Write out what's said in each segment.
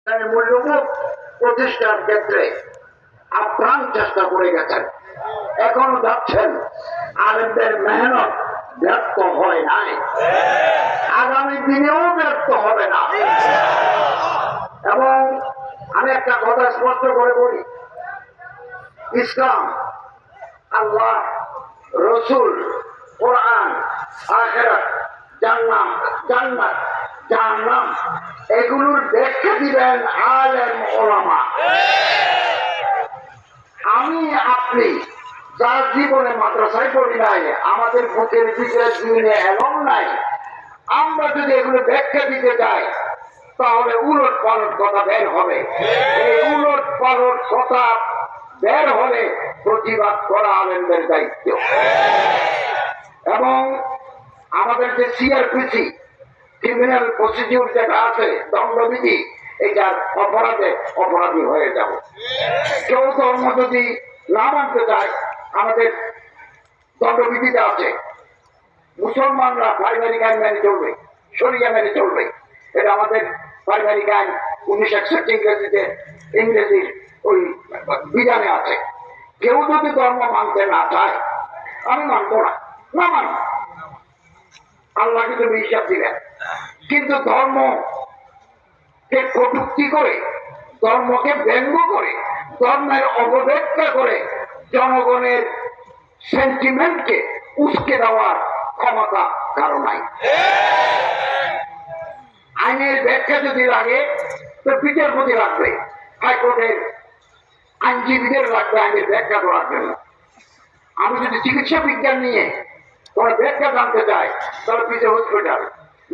মূল্যবোধ প্রতিষ্ঠার ক্ষেত্রে আপ্রাণ চেষ্টা করে গেছেন, এখনো যাচ্ছেন। আলেমদের মেহনত ব্যর্থ হয় নাই, আগামী দিনেও ব্যর্থ হবে না। এবং আমি একটা কথা স্পষ্ট করে বলি, ইসলাম, আল্লাহ, রসুল, কোরআন, আখিরাত, জান্নাত, জাহান্নাম এগুলোর ব্যাখ্যা দিবেন আলেম ওলামা। আমি আপনি যার জীবনে মাদ্রাসায় পড়ি নাই, আমাদের বুকের ভিতরে জীবনে এমন নাই, আমরা যদি এগুলো ব্যাখ্যা দিতে যাই তাহলে উলট পালট কথা বের হবে। এই উলট পালট কথা বের হলে প্রতিবাদ করা আলেমদের দায়িত্ব। এবং আমাদের যে সিআরপিসি ক্রিমিনাল প্রসিডিউর যেটা আছে, দণ্ডবিধি, এটার অপরাধী হয়ে যাব। কেউ ধর্ম যদি না মানতে চায়, আমাদের দণ্ডবিধিতে আছে মুসলমানরা পারিবারিক আইন মেনে চলবে, শরিয়া মেনে চলবে। এটা আমাদের পারিবারিক আইন 1961 ইংরেজির ওই বিধানে আছে। কেউ যদি ধর্ম মানতে না চায়, আমি মানবো না, না মানব, আল্লাহকে তুমি হিসাব দিবেন। কিন্তু ধর্মকে কটূক্তি করে, ধর্মকে ব্যঙ্গ করে, ধর্মের অপব্যাখ্যা করে জনগণের সেন্টিমেন্টকে উস্কে দেওয়ার ক্ষমতা কারো নাই। আইনের ব্যাখ্যা যদি লাগে তো বিচারপতি লাগবে, হাইকোর্টের আইনজীবীদের লাগবে আইনের ব্যাখ্যা করার জন্য। আমি যদি চিকিৎসা বিজ্ঞান নিয়ে কোন ব্যাখ্যা জানতে চাই, তাহলে পিছিয়ে hospital,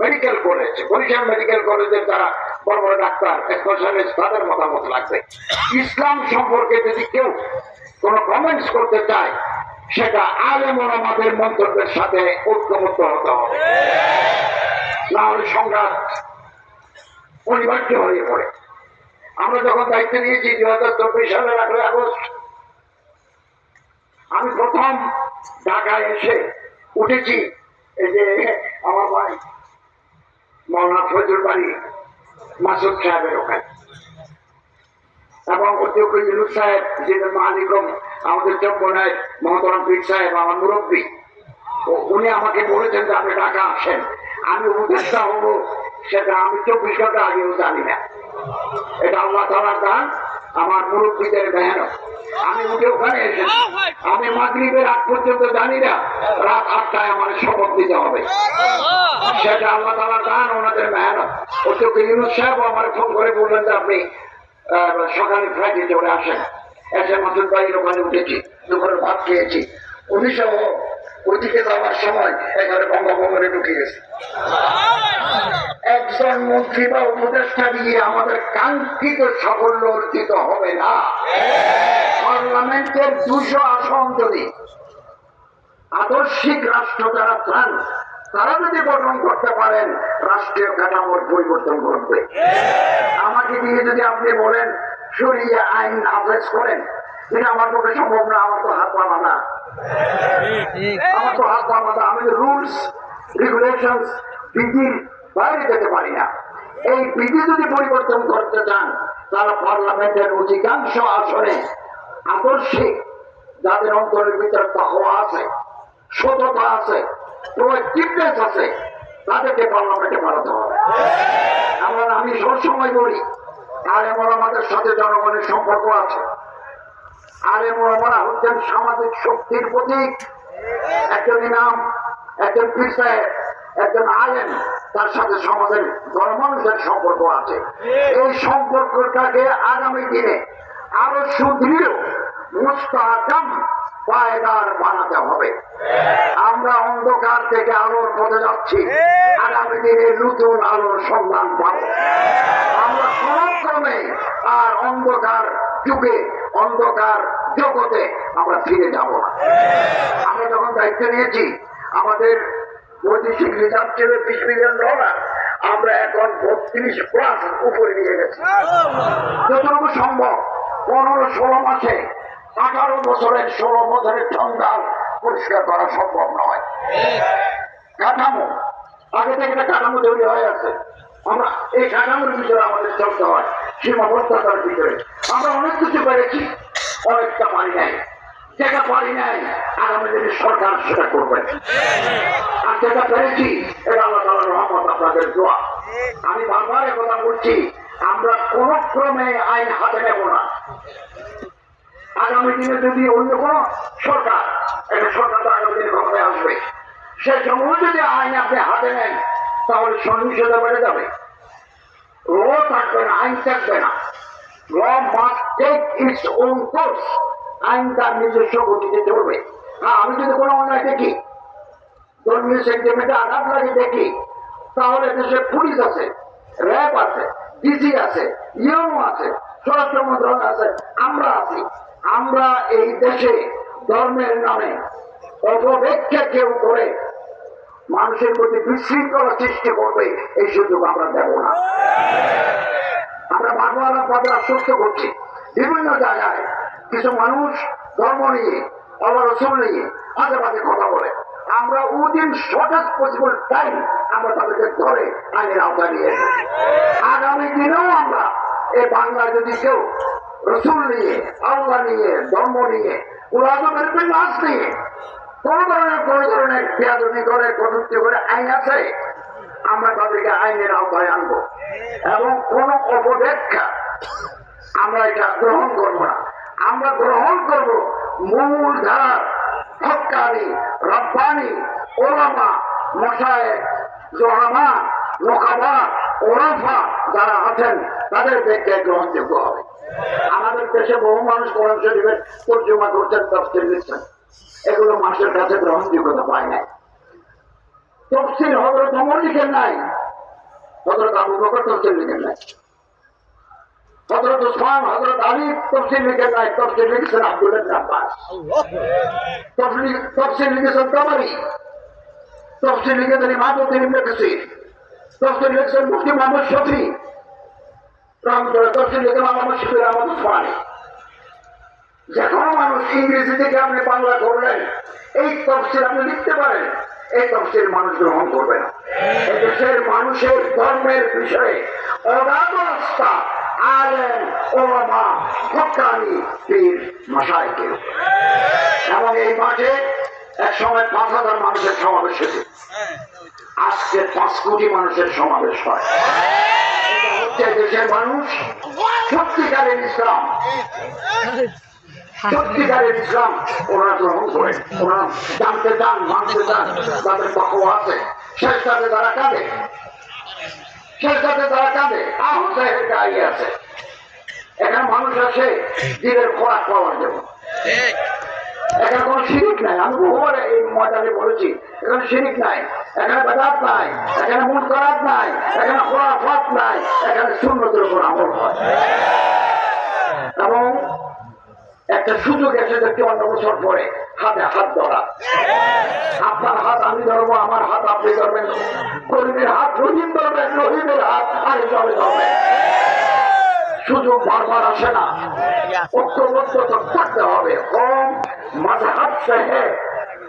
medical college, Barishal medical কলেজের যারা বড় বড় ডাক্তার, স্পেশালিস্ট, তাদের মতামত লাগবে। ইসলাম সম্পর্কে যদি কেউ কোন কমেন্টস করতে চায়, সেটা আলেম ওলামাদের মন্তব্যের সাথে ঐক্যবদ্ধ হতে হবে, না হলে সংঘাত অনিবার্য হয়ে পড়ে। আমরা যখন দায়িত্ব নিয়েছি 2024 সালের 18 আগস্ট, আমি প্রথম ঢাকায় এসে উঠেছি এই যে আমার ভাই মৌলানা ফজল বাড়ি মাসুদ সাহেবের ওখানে, এবং অধ্যক্ষ ইউনুস সাহেব, যিনি মালিকম আমাদের চম্পনায় মহতরম পীর সাহেব, আমার মুরব্বী, উনি আমাকে বলেছেন যে আপনি ঢাকা আসেন। আমি উপদেষ্টা হব সেটা আমি 24 ঘন্টা আগেও জানি না। এটা আল্লাহ তাআলার দান, আমার মুরব্বীদের মেহনত। আমি উঠে ওখানে এসেছি, আমি মাগরিবের আগ পর্যন্ত জানি না রাত 8টায় আমার শপথ দিতে হবে। সেটা আল্লাহ তাআলার দান, ওনাদের মেহনত। অধ্যক্ষ ইউনুস সাহেব আমার ফোন করে বললেন যে আপনি সকালে ফ্লাইটে চলে আসেন। এসে মাসুদ ভাইয়ের ওখানে উঠেছি, দুপুরের ভাত খেয়েছি। 1900 ওইদিকে যাওয়ার সময় এখানে বঙ্গভবনে ঢুকে গেছে। একজন মন্ত্রী বা উপদেষ্টা দিয়ে আমাদের কাঙ্ক্ষিত সাফল্য অর্জিত হবে না। পার্লামেন্টের 200 আসন যদি আদর্শিক রাষ্ট্র যারা চান, তারা যদি গঠন করতে পারেন, রাষ্ট্রীয় কাঠামোর পরিবর্তন ঘটবে। আমাকে দিয়ে যদি আপনি বলেন শরিয়া আইন নাফেজ করেন, এটা আমার পক্ষে সম্ভব না। আমার তো হাত পাওয়া না, আমি রুলস রেগুলেশন বিধির বাইরে যেতে পারি না। এই বিধি যদি পরিবর্তন করতে চান, তারা পার্লামেন্টের অধিকাংশ আসনে আদর্শিক, যাদের অন্তরের ভিতরে তাকওয়া আছে, সততা আছে, প্রোঅ্যাক্টিভনেস আছে, তাদেরকে পার্লামেন্টে পাঠাতে হবে। আমি সবসময় বলি, আলেম ওলামাদের সাথে জনগণের সম্পর্ক আছে। আলেম ওলামারা হচ্ছেন সামাজিক শক্তির প্রতীক। একজন ইমাম, একজন পীর সাহেব, একজন আলেম, তার সাথে সমাজের গণমানুষের সম্পর্ক আছে। এই সম্পর্কটাকে আগামী দিনে আরো সুদৃঢ়, মুস্তাহকাম, পায়দার বানাতে হবে। আমরা অন্ধকার থেকে আলোর পথে যাচ্ছি, আগামী দিনে নতুন আলোর সন্ধান পাব। আমরা কোনক্রমে আর অন্ধকার যুগে, অন্ধকার জগতে আমরা ফিরে যাব না। আমরা যখন দায়িত্ব নিয়েছি, আমাদের বৈদেশিক রিজার্ভ ছিল $20 বিলিয়ন, আমরা এখন 32+ উপরে নিয়ে গেছি। যতটুকু সম্ভব 15-16 মাসে 18 বছরের 16 বছরের জঞ্জাল পরিষ্কার করা সম্ভব নয়। কাঠামো আগে থেকে একটা কাঠামো তৈরি হয়ে আছে, আমরা এই কাঠামোর ভিতরে আমাদের চলতে হয়, সীমাবদ্ধতার ভিতরে। আমরা অনেক কিছু পেরেছি, অনেকটা পারি নাই। যেটা পারি নাই আগামী দিনে সরকার সেটা করবে, আর যেটা পেরেছি এটা আল্লাহ তাআলার রহমত, আপনাদের দোয়া। আমি বারবার কথা বলছি, আমরা কোন ক্রমে আইন হাতে নেব না। আগামী দিনে যদি অন্য কোন সরকার, একটা সরকার তো আগামী দিনে কখনো আসবে, সে সময় যদি আইন আপনি হাতে নেন তাহলে সহিংসতা বেড়ে যাবে, ল থাকবে না, আইন থাকবে না। Law must take its own course, আইন তার নিজস্ব গতিতে চলবে। হ্যাঁ, আমি যদি কোনো অন্যায় দেখি, ধর্মীয় সেন্টিমেন্টে আঘাত লাগে দেখি, তাহলে দেশে পুলিশ আছে, র্যাব আছে, ডিসি আছে, ইউনো আছে, স্বরাষ্ট্র মন্ত্রণালয় আছে, আমরা আছি। আমরা এই দেশে ধর্মের নামে অপব্যাখ্যা কেউ করে মানুষের প্রতি বিশৃঙ্খলা সৃষ্টি করবে এই সুযোগ আমরা দেব না। আমরা বারবার পদে আশ্বস্ত করছি, বিভিন্ন জায়গায় কিছু মানুষ ধর্ম নিয়ে, আল্লাহ রাসূল নিয়ে আজে বাজে কথা বলে, আমরা উইদিন শর্টেস্ট পসিবল টাইম আমরা তাদেরকে ধরে আইনের আওতায় নিয়ে যাই। আগামী দিনেও আমরা এই বাংলায় যদি কেউ রাসূল নিয়ে, আল্লাহ নিয়ে, ধর্ম নিয়ে, কুলাজমের নাচ নিয়ে কোন ধরনের বেয়াদবি করে, কটূক্তি করে আইন আছে, আমরা তাদেরকে আইনের আওতায় আনবো এবং কোন অপব্যাখ্যা আমরা এটা গ্রহণ করবো না। আমরা গ্রহণ করবো মূল ধারার হক্কানি, রব্বানি, ওলামা, মশায়েখ, জোহামা, নোকাবা, ওরাফা যারা আছেন তাদের ব্যাখ্যা গ্রহণযোগ্য হবে। আমাদের দেশে বহু মানুষ কোরআন শরীফের তর্জমা করছেন, তাফসীর লিখছেন, এগুলো মানুষের কাছে গ্রহণযোগ্যতা পায় নাই। তাফসীর হযরত ওমর লিখেন নাই, হযরত আবু বকর তাফসীর লিখেন নাই, হযরত উসমান, হযরত আলী তাফসীর লিখেন নাই, তাফসীর লিখেছেন আব্দুল্লাহ ইবনে আব্বাস, তাফসীর লিখেছেন তাবারী, তাফসীর লিখেছেন ইমামউদ্দিন ইবনে কাসীর, তাফসীর লিখেছেন মুফতি মুহাম্মদ শফী রহমাতুল্লাহ, তাফসীর লিখেছেন আল্লামা শফিউর রহমান উসমানী। যে কোনো মানুষ ইংরেজি থেকে আপনি বাংলা করলেন, এই তাফসীর আপনি লিখতে পারেন, এই তাফসীর মানুষ গ্রহণ করবে না। এদেশের মানুষের ধর্মের বিষয়ে অগাধ আস্থা আলেম, ওলামা, হক্কানি, পীর, মাশায়েখের। এবং এই মাঠে এক সময় 5,000 মানুষের সমাবেশ হয়েছে, আজকে 5 কোটি মানুষের সমাবেশ হয়। এটা হচ্ছে দেশের মানুষ সত্যিকারের ইসলাম, সত্যিকারের ইসলাম ওরা গ্রহণ করে, ওরা জানতে চান, মানতে চান, তাদের তাকওয়া আছে। শেষটাতে তারা কাঁদে, শেষটাতে তারা কাঁদে, আহ্বানের গায়ে আছে। এখানে মানুষ আসে দিনের খোরাক পাওয়ার জন্য, এখানে কোনো শিরিক নাই। আমি বহুবার এই ময়দানে বলেছি, এখানে শিরিক নাই, এখানে বেদাত নাই, এখানে মুনকারাত নাই, এখানে খুরাফাত নাই, এখানে সুন্নতের উপর আমল হয়। এবং একটা সুযোগ এসে দেখতে 15 বছর পরে হাতে হাত ধরা, আপনার হাত আমি ধরবো, আমার হাত আপনি ধরবেন, করিমের হাত রহিম ধরবেন, রহিমের হাত আরেকজনে ধরবেন। সুযোগ বারবার আসে না, ঐক্যবদ্ধ থাকতে হবে। কম মজহব से है,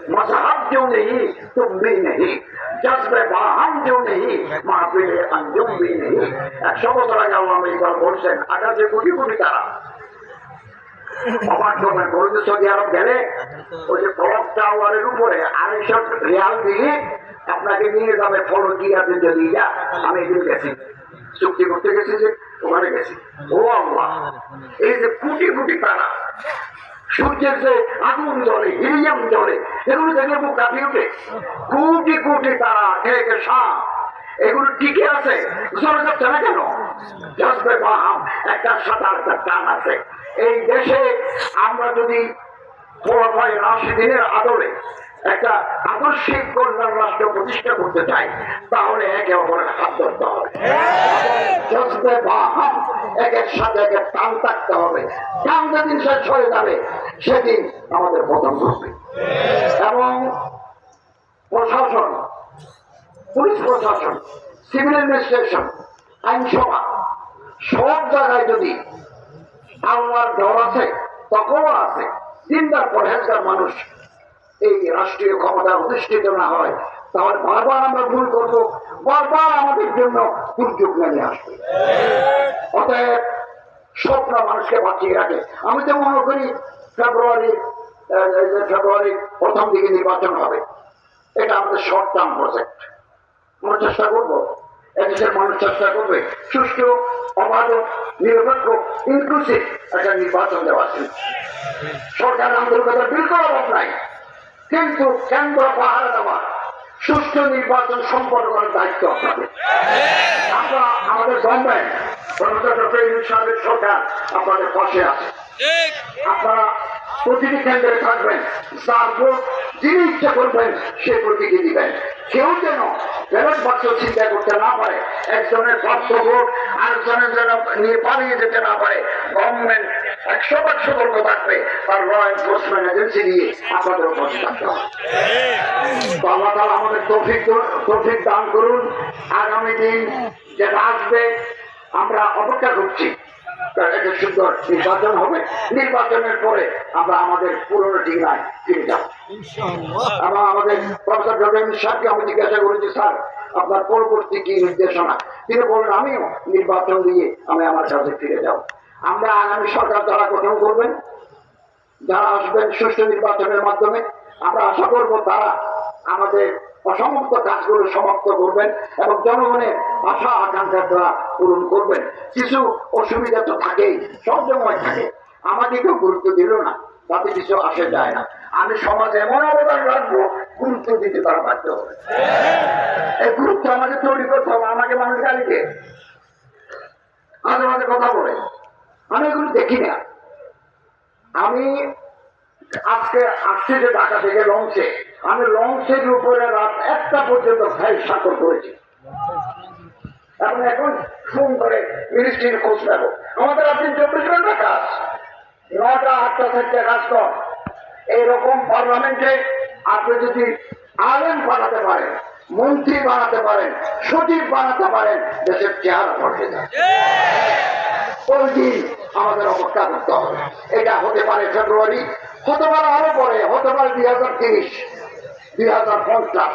मजहब जो नहीं तुम भी नहीं, जज्बे बाहम जो नहीं महफिल अंजुम भी नहीं। 100 বছর আগে আল্লামা ইকবাল বলছেন, আকাশে কোটি কোটি তারা। অবাক করবেন, বলতে সৌদি আরব গেলে ওই যে ক্লক টাওয়ারের উপরে 250 রিয়াল দিয়ে আপনাকে নিয়ে যাবে ফলকিয়াতে জলিয়া। আমি এদিন গেছি, চুক্তি করতে গেছি, যে ওখানে গেছি। ও আল্লাহ, এই যে কোটি কোটি তারা, সূর্যের যে আগুন জ্বলে, হিলিয়াম জ্বলে, এগুলো দেখলে বুক কাঁপিয়ে ওঠে। কোটি কোটি তারা, খেয়ে সাপ, এগুলো টিকে আছে, জ্বলে যাচ্ছে না কেন? জজবে বাহাম, একটা সাথে একটা টান আছে। এই দেশে আমরা যদি খোলাফায়ে রাশিদিনের আদলে একটা আদর্শিক কল্যাণ রাষ্ট্র প্রতিষ্ঠা করতে চাই, তাহলে একে অপরের হাত ধরতে হবে, জজবে বাহাম, একের সাথে একের টান থাকতে হবে। টান যেদিন শেষ হয়ে যাবে সেদিন আমাদের পতন ঘটবে। এবং প্রশাসন, পুলিশ প্রশাসন, সিভিল অ্যাডমিনিস্ট্রেশন, আইনসভা, সব জায়গায় যদি আল্লাহর ডর আছে, তকওয়া আছে, দিনদার পরহেজগার মানুষ এই রাষ্ট্রীয় ক্ষমতা অধিষ্ঠিত না হয়, তাহলে বারবার আমরা ভুল করবো, বারবার আমাদের জন্য দুর্যোগ নেমে আসবে। অতএব স্বপ্ন মানুষকে বাঁচিয়ে রাখে। আমি তো মনে করি ফেব্রুয়ারির প্রথম দিকে নির্বাচন হবে, এটা আমাদের শর্ট টার্ম প্রজেক্ট। আমরা চেষ্টা করবো, এদেশের মানুষ চেষ্টা করবে সুষ্ঠু, অবাধ, নিরপেক্ষ, ইনক্লুসিভ একটা নির্বাচন দেওয়া ছিল। সরকার আন্তরিকতার বিলকুল অভাব নাই, কিন্তু কেন্দ্র পাহারা দেওয়া, সুষ্ঠু নির্বাচন সম্পন্ন করার দায়িত্ব আপনাদের। আমরা আমাদের গভর্নমেন্ট, প্রফেসর ডক্টর ইউনূস সাহেবের সরকার আপনাদের পাশে আছে। আপনারা প্রতিটি কেন্দ্রে থাকবেন, যার ভোট যিনি ইচ্ছা করবেন সে প্রতীকে দিবেন। কেউ যেন ব্যালট বাক্স চিন্তা করতে না পারে, একজনের প্রাপ্ত ভোট আরেকজনের যেন নিয়ে পালিয়ে যেতে না পারে। গভর্নমেন্ট 100% সতর্ক থাকবে, তার ল এনফোর্সমেন্ট এজেন্সি দিয়ে আপনাদের উপর থাকতে হবে। তো আল্লাহ তাআলা আমাদের তৌফিক দান করুন। আগামী দিন যেটা আসবে আমরা অপেক্ষা করছি, একটা সুন্দর নির্বাচন হবে। নির্বাচনের পরে আমরা আমাদের পুরনো ঠিকানায় ফিরে যাব। এবং আমাদের প্রফেসর ডক্টর ইউনূস সাহেবকে আমি জিজ্ঞাসা করেছি, স্যার আপনার পরবর্তী কি নির্দেশনা? তিনি বললেন আমিও নির্বাচন দিয়ে আমি আমার কাছে ফিরে যাব। আমরা আগামী সরকার যারা গঠন করবেন, যারা আসবেন সুষ্ঠু নির্বাচনের মাধ্যমে, আমরা আশা করব তারা আমাদের অসমাপ্ত কাজগুলো সমাপ্ত করবেন এবং জনগণের আশা আকাঙ্ক্ষা দ্বারা পূরণ করবেন। কিছু অসুবিধা তো থাকেই, সব সময় থাকে, আমাকে কেউ গুরুত্ব দিল না, তাতে কিছু আসে যায় না। আমি সমাজে এমন অবদান রাখবো, গুরুত্ব দিতে তারা বাধ্য হবে। এই গুরুত্ব আমাকে তৈরি করতে হবে। আমাকে মানুষ গালিকে মাঝে মাঝে কথা বলে, আমি এগুলো দেখি না। আমি আজকে আসছি যে ঢাকা থেকে লঞ্চে, আমি লঞ্চের উপরে রাত 1টা পর্যন্ত ফাইল স্বাক্ষর করেছি এবং এখন ফোন করে মিনিস্ট্রির খোঁজ নেব। আমাদের আপনি 24 ঘন্টা কাজ, 9টা 8টা 4টা কাজ কর। এইরকম পার্লামেন্টে আপনি যদি আলেম বানাতে পারেন, মন্ত্রী বানাতে পারেন, সচিব বানাতে পারেন, দেশের চেহারা পাল্টে যায়। ওই দিন আমাদের অপেক্ষা করতে হবে। এটা হতে পারে ফেব্রুয়ারি, হতে পারে আরো পরে, হতে পারে 2030, 2050।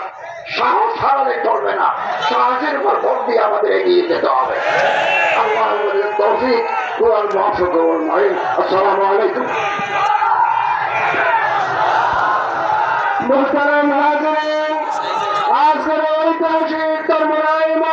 সাহস হারালে চলবে না, সাহসের উপর ভোট দিয়ে আমাদের এগিয়ে যেতে হবে। আল্লাহ আমাদের তৌফিক ওয়াল মুওয়াফাক ওয়াল মুঈন। আসসালামু আলাইকুম।